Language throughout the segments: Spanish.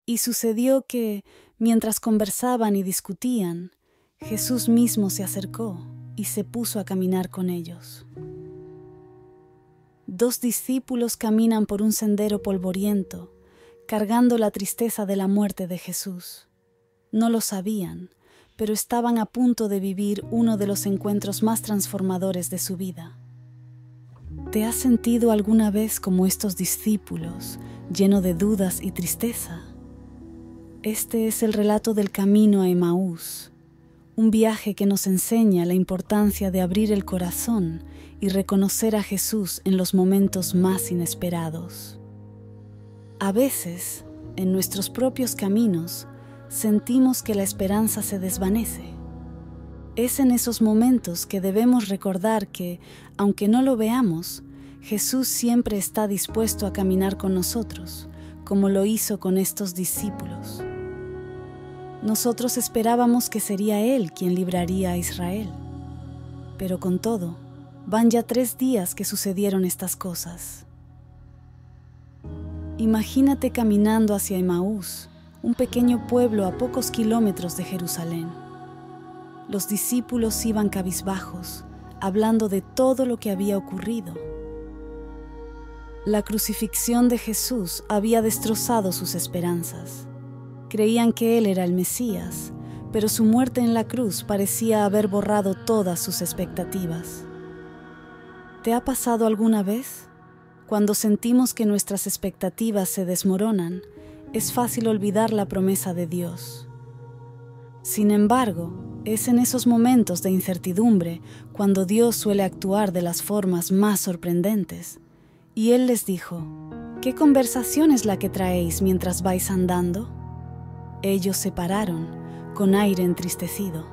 Y sucedió que, mientras conversaban y discutían, Jesús mismo se acercó y se puso a caminar con ellos. 2 discípulos caminan por un sendero polvoriento, cargando la tristeza de la muerte de Jesús. No lo sabían, pero estaban a punto de vivir uno de los encuentros más transformadores de su vida. ¿Te has sentido alguna vez como estos discípulos, lleno de dudas y tristeza? Este es el relato del camino a Emaús, un viaje que nos enseña la importancia de abrir el corazón y reconocer a Jesús en los momentos más inesperados. A veces, en nuestros propios caminos, sentimos que la esperanza se desvanece. Es en esos momentos que debemos recordar que, aunque no lo veamos, Jesús siempre está dispuesto a caminar con nosotros, como lo hizo con estos discípulos. Nosotros esperábamos que sería Él quien libraría a Israel. Pero con todo, van ya 3 días que sucedieron estas cosas. Imagínate caminando hacia Emaús, un pequeño pueblo a pocos kilómetros de Jerusalén. Los discípulos iban cabizbajos, hablando de todo lo que había ocurrido. La crucifixión de Jesús había destrozado sus esperanzas. Creían que Él era el Mesías, pero su muerte en la cruz parecía haber borrado todas sus expectativas. ¿Te ha pasado alguna vez? Cuando sentimos que nuestras expectativas se desmoronan, es fácil olvidar la promesa de Dios. Sin embargo, es en esos momentos de incertidumbre cuando Dios suele actuar de las formas más sorprendentes. Y Él les dijo: ¿qué conversación es la que traéis mientras vais andando? Ellos se pararon, con aire entristecido.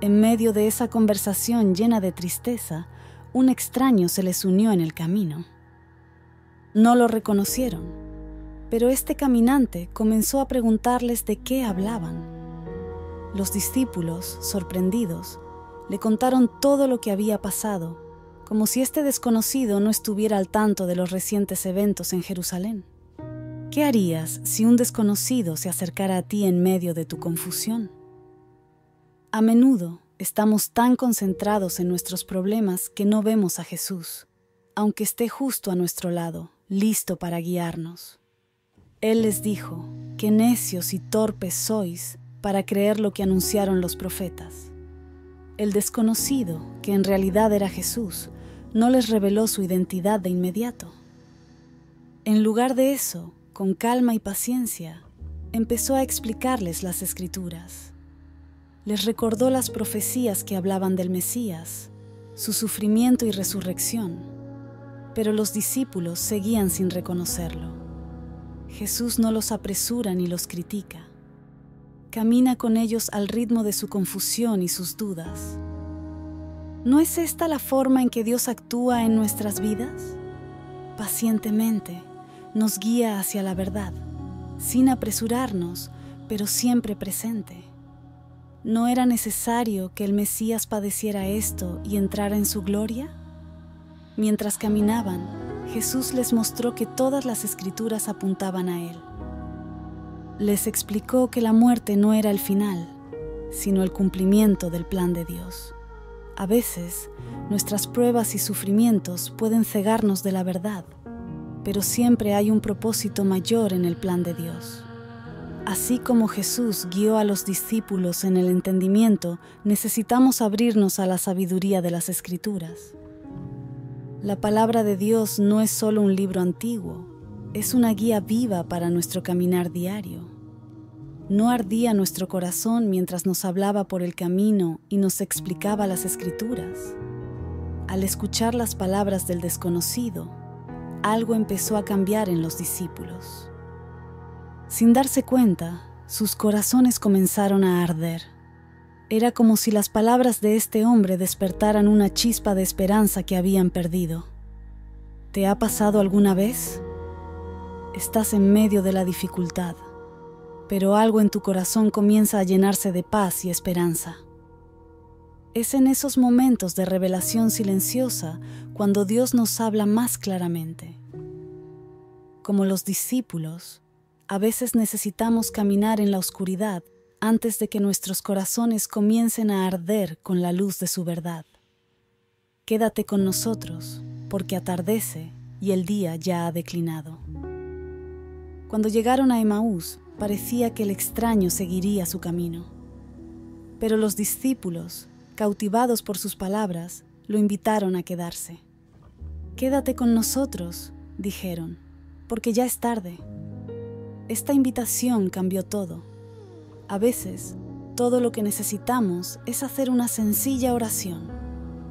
En medio de esa conversación llena de tristeza, un extraño se les unió en el camino. No lo reconocieron, pero este caminante comenzó a preguntarles de qué hablaban. Los discípulos, sorprendidos, le contaron todo lo que había pasado, como si este desconocido no estuviera al tanto de los recientes eventos en Jerusalén. ¿Qué harías si un desconocido se acercara a ti en medio de tu confusión? A menudo estamos tan concentrados en nuestros problemas que no vemos a Jesús, aunque esté justo a nuestro lado, listo para guiarnos. Él les dijo: «Qué necios y torpes sois para creer lo que anunciaron los profetas». El desconocido, que en realidad era Jesús, no les reveló su identidad de inmediato. En lugar de eso, con calma y paciencia, empezó a explicarles las Escrituras. Les recordó las profecías que hablaban del Mesías, su sufrimiento y resurrección, pero los discípulos seguían sin reconocerlo. Jesús no los apresura ni los critica. Camina con ellos al ritmo de su confusión y sus dudas. ¿No es esta la forma en que Dios actúa en nuestras vidas? Pacientemente nos guía hacia la verdad, sin apresurarnos, pero siempre presente. ¿No era necesario que el Mesías padeciera esto y entrara en su gloria? Mientras caminaban, Jesús les mostró que todas las Escrituras apuntaban a Él. Les explicó que la muerte no era el final, sino el cumplimiento del plan de Dios. A veces, nuestras pruebas y sufrimientos pueden cegarnos de la verdad, pero siempre hay un propósito mayor en el plan de Dios. Así como Jesús guió a los discípulos en el entendimiento, necesitamos abrirnos a la sabiduría de las Escrituras. La palabra de Dios no es solo un libro antiguo, es una guía viva para nuestro caminar diario. ¿No ardía nuestro corazón mientras nos hablaba por el camino y nos explicaba las Escrituras? Al escuchar las palabras del desconocido, algo empezó a cambiar en los discípulos. Sin darse cuenta, sus corazones comenzaron a arder. Era como si las palabras de este hombre despertaran una chispa de esperanza que habían perdido. ¿Te ha pasado alguna vez? Estás en medio de la dificultad, pero algo en tu corazón comienza a llenarse de paz y esperanza. Es en esos momentos de revelación silenciosa cuando Dios nos habla más claramente. Como los discípulos, A veces necesitamos caminar en la oscuridad antes de que nuestros corazones comiencen a arder con la luz de su verdad. Quédate con nosotros, porque atardece y el día ya ha declinado. Cuando llegaron a Emaús, parecía que el extraño seguiría su camino. Pero los discípulos, cautivados por sus palabras, lo invitaron a quedarse. «Quédate con nosotros», dijeron, «porque ya es tarde». Esta invitación cambió todo. A veces, todo lo que necesitamos es hacer una sencilla oración.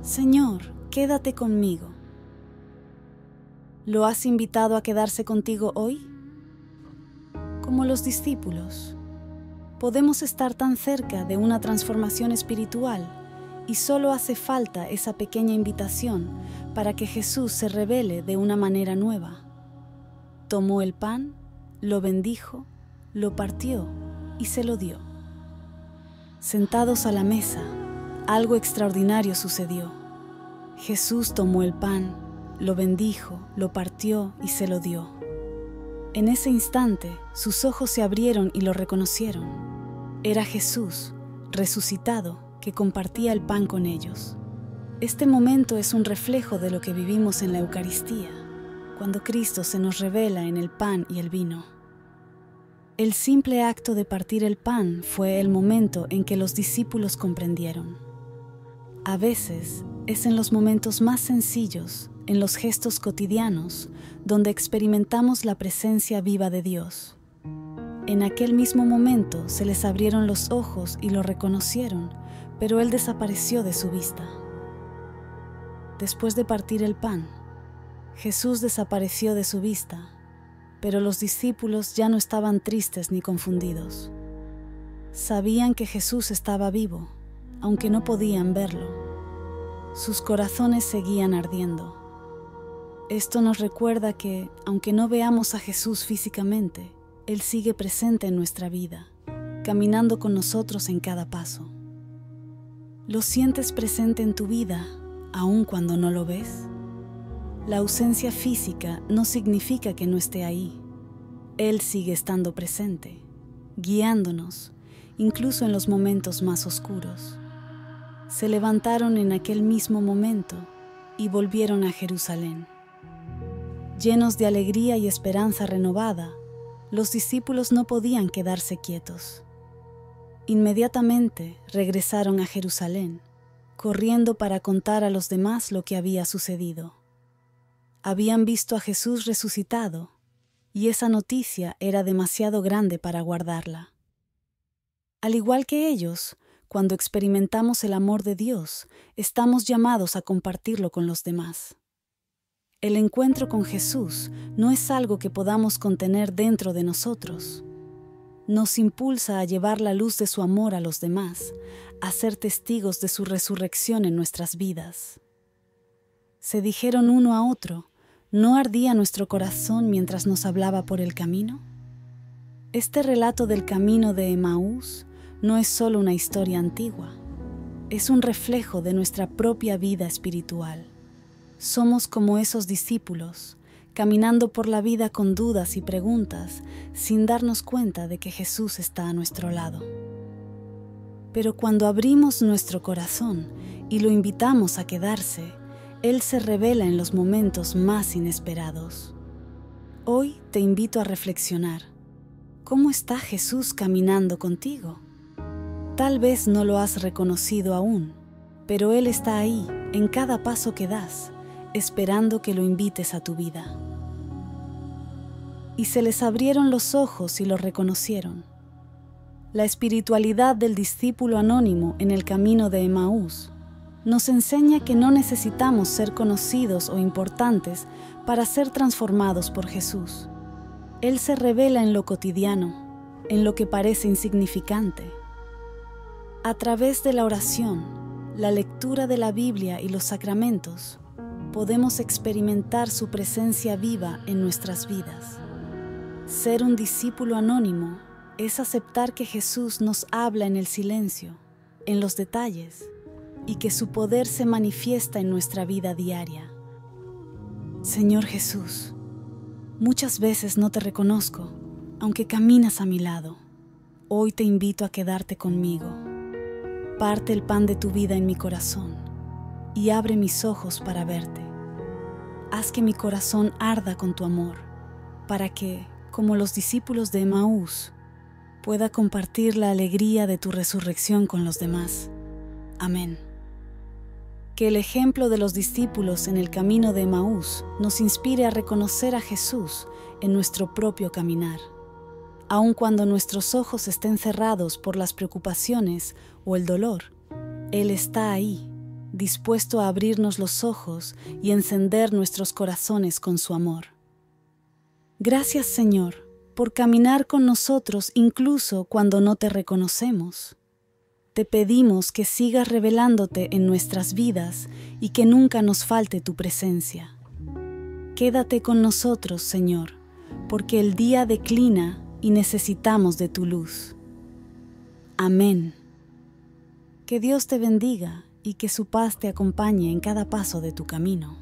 «Señor, quédate conmigo». ¿Lo has invitado a quedarse contigo hoy? Como los discípulos, podemos estar tan cerca de una transformación espiritual y solo hace falta esa pequeña invitación para que Jesús se revele de una manera nueva. Tomó el pan, lo bendijo, lo partió y se lo dio. Sentados a la mesa, algo extraordinario sucedió. Jesús tomó el pan, lo bendijo, lo partió y se lo dio. En ese instante, sus ojos se abrieron y lo reconocieron. Era Jesús, resucitado, que compartía el pan con ellos. Este momento es un reflejo de lo que vivimos en la Eucaristía, cuando Cristo se nos revela en el pan y el vino. El simple acto de partir el pan fue el momento en que los discípulos comprendieron. A veces es en los momentos más sencillos, en los gestos cotidianos, donde experimentamos la presencia viva de Dios. En aquel mismo momento se les abrieron los ojos y lo reconocieron, pero Él desapareció de su vista. Después de partir el pan, Jesús desapareció de su vista, pero los discípulos ya no estaban tristes ni confundidos. Sabían que Jesús estaba vivo, aunque no podían verlo. Sus corazones seguían ardiendo. Esto nos recuerda que, aunque no veamos a Jesús físicamente, Él sigue presente en nuestra vida, caminando con nosotros en cada paso. ¿Lo sientes presente en tu vida, aun cuando no lo ves? La ausencia física no significa que no esté ahí. Él sigue estando presente, guiándonos, incluso en los momentos más oscuros. Se levantaron en aquel mismo momento y volvieron a Jerusalén. Llenos de alegría y esperanza renovada, los discípulos no podían quedarse quietos. Inmediatamente regresaron a Jerusalén, corriendo para contar a los demás lo que había sucedido. Habían visto a Jesús resucitado, y esa noticia era demasiado grande para guardarla. Al igual que ellos, cuando experimentamos el amor de Dios, estamos llamados a compartirlo con los demás. El encuentro con Jesús no es algo que podamos contener dentro de nosotros. Nos impulsa a llevar la luz de su amor a los demás, a ser testigos de su resurrección en nuestras vidas. Se dijeron uno a otro, ¿no ardía nuestro corazón mientras nos hablaba por el camino? Este relato del camino de Emaús no es solo una historia antigua, es un reflejo de nuestra propia vida espiritual. Somos como esos discípulos, caminando por la vida con dudas y preguntas, sin darnos cuenta de que Jesús está a nuestro lado. Pero cuando abrimos nuestro corazón y lo invitamos a quedarse, Él se revela en los momentos más inesperados. Hoy te invito a reflexionar. ¿Cómo está Jesús caminando contigo? Tal vez no lo has reconocido aún, pero Él está ahí, en cada paso que das, esperando que lo invites a tu vida. Y se les abrieron los ojos y lo reconocieron. La espiritualidad del discípulo anónimo en el camino de Emaús nos enseña que no necesitamos ser conocidos o importantes para ser transformados por Jesús. Él se revela en lo cotidiano, en lo que parece insignificante. A través de la oración, la lectura de la Biblia y los sacramentos, podemos experimentar su presencia viva en nuestras vidas. Ser un discípulo anónimo es aceptar que Jesús nos habla en el silencio, en los detalles, y que su poder se manifiesta en nuestra vida diaria. Señor Jesús, muchas veces no te reconozco, Aunque caminas a mi lado, hoy te invito a quedarte conmigo. Parte el pan de tu vida en mi corazón y abre mis ojos para verte. Haz que mi corazón arda con tu amor, para que, como los discípulos de Emaús, pueda compartir la alegría de tu resurrección con los demás. Amén. Que el ejemplo de los discípulos en el camino de Emaús nos inspire a reconocer a Jesús en nuestro propio caminar. Aun cuando nuestros ojos estén cerrados por las preocupaciones o el dolor, Él está ahí, dispuesto a abrirnos los ojos y encender nuestros corazones con su amor. Gracias, Señor, por caminar con nosotros incluso cuando no te reconocemos. Te pedimos que sigas revelándote en nuestras vidas y que nunca nos falte tu presencia. Quédate con nosotros, Señor, porque el día declina y necesitamos de tu luz. Amén. Que Dios te bendiga y que su paz te acompañe en cada paso de tu camino.